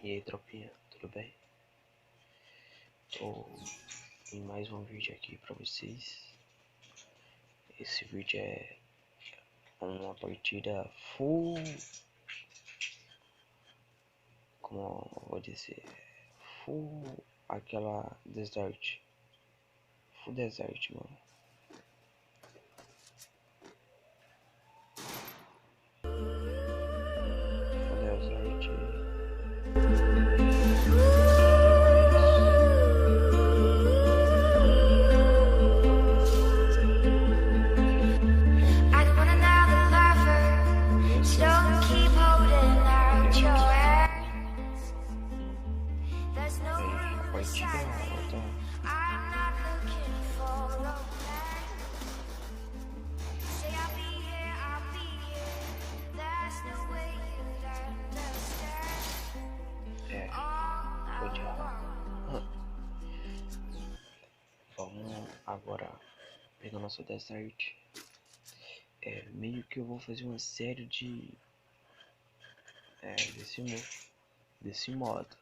E aí, tropinha, tudo bem? Tô em mais um vídeo aqui pra vocês. Esse vídeo é uma partida full, como eu vou dizer, full aquela desert, full desert, mano. Full desert. Foi de raiva. Vamos agora pegar nosso desert. Meio que eu vou fazer uma série de desse modo.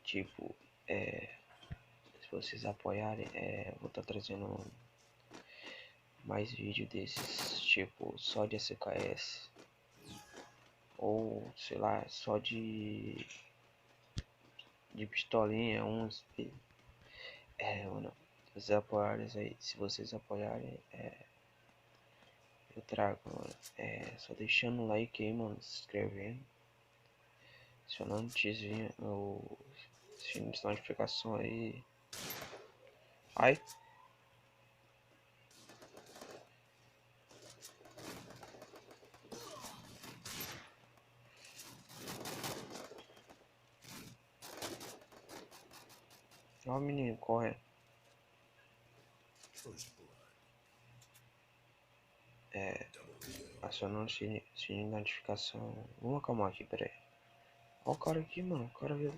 Tipo, se vocês apoiarem, vou estar trazendo mais vídeo desses, tipo, só de SKS. Ou, sei lá, só de pistolinha, uns. Mano, se vocês apoiarem, eu trago, mano. Só deixando o like aí, mano, se inscrevendo. Acionando o sininho de notificação aí. Ai. Ó, menino, corre. Acionando o sininho de notificação. Vamos acalmar aqui, peraí. Ó o cara aqui, mano. O cara viu.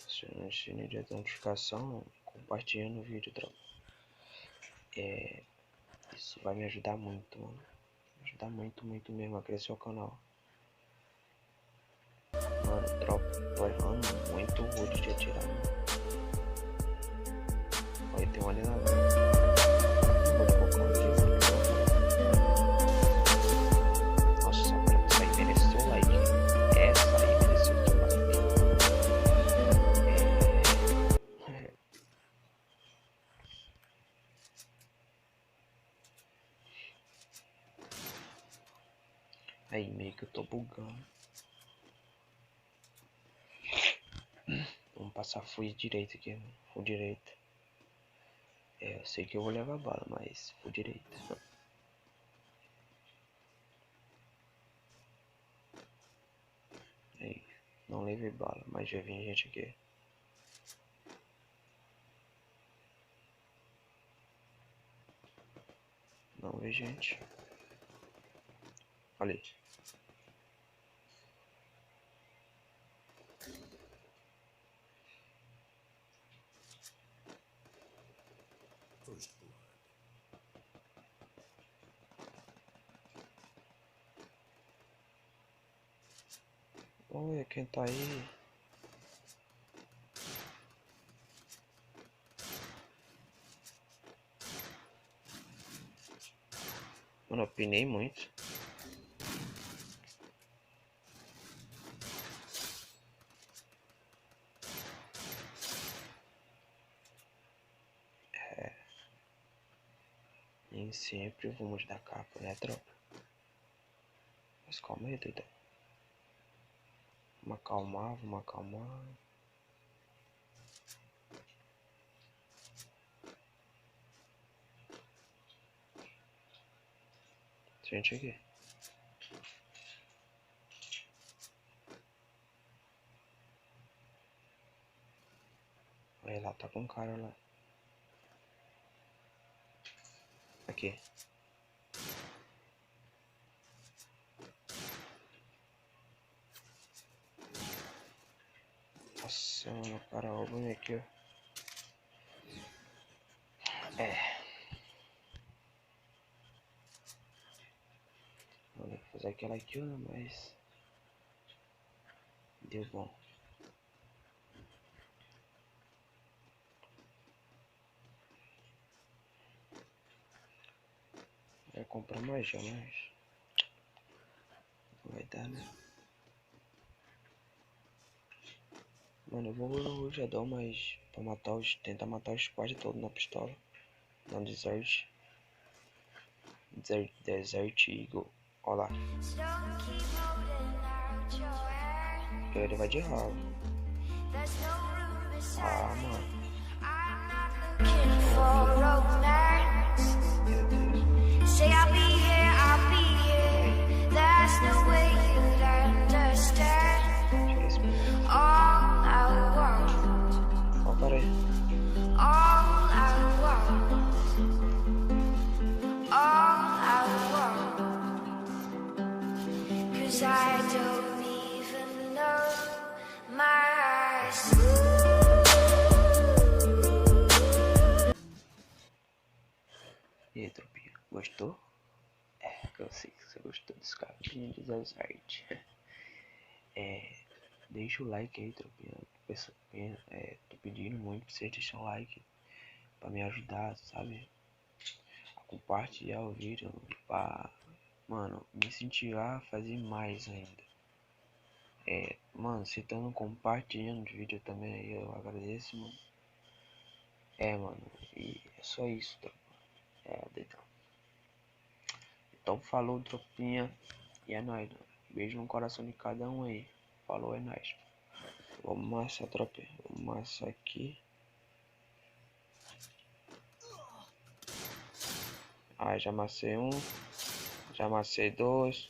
Acionando o sininho de notificação. Compartilhando o vídeo, tropa. Isso vai me ajudar muito, mano. Me ajudar muito, muito mesmo a crescer o canal. Mano, tropa, tô errando muito rude de atirar, mano. Olha, tem um ali na frente. Vou colocar aqui, mano. Nossa, essa aí mereceu o like. Essa aí mereceu o like. Aí meio que eu tô bugando. Vamos passar full direito aqui, mano. Full direito. Eu sei que eu vou levar bala, mas full direito. Aí, não levei bala, mas já vem gente aqui. Não vê gente. Olha aí. Oi, quem tá aí? Mano, eu pinei muito. Nem sempre vamos dar capa, né, tropa? Mas calma aí, doidão. Vamos acalmar, vamos acalmar. Gente aqui. Olha lá, tá com um cara lá. Aqui. Nossa, mano, o cara roubou aqui, ó. Vou fazer fazer aquela kill, mas deu bom. Vai comprar mais já, mas não vai dar, né? Mano, eu vou já dar mais pra matar tentar matar os squad todo na pistola. Não desert. Desert Eagle. Olha lá. Ele vai de ralo. Ah, mano. Meu Deus. Say I'll be here. That's the way you'd understand. All I want. Ó, para aí. All I want. All I want. 'Cause I don't even know my eyes. E aí, tropinha, gostou? É, eu sei que você gostou desse capinha de Desert. Deixa o like aí, tropinha. Tô pedindo muito pra vocês deixarem o like pra me ajudar, sabe? A compartilhar o vídeo pra, mano, me incentivar a fazer mais ainda. Mano, se tá compartilhando o vídeo também aí, eu agradeço, mano. Mano, e é só isso, tropa. Deitão. Então falou, tropinha. E é nóis, mano. Beijo no coração de cada um aí. Falou, é nóis. Vamos amassar, tropinha. Vamos amassar aqui. Já amassei um. Já amassei dois.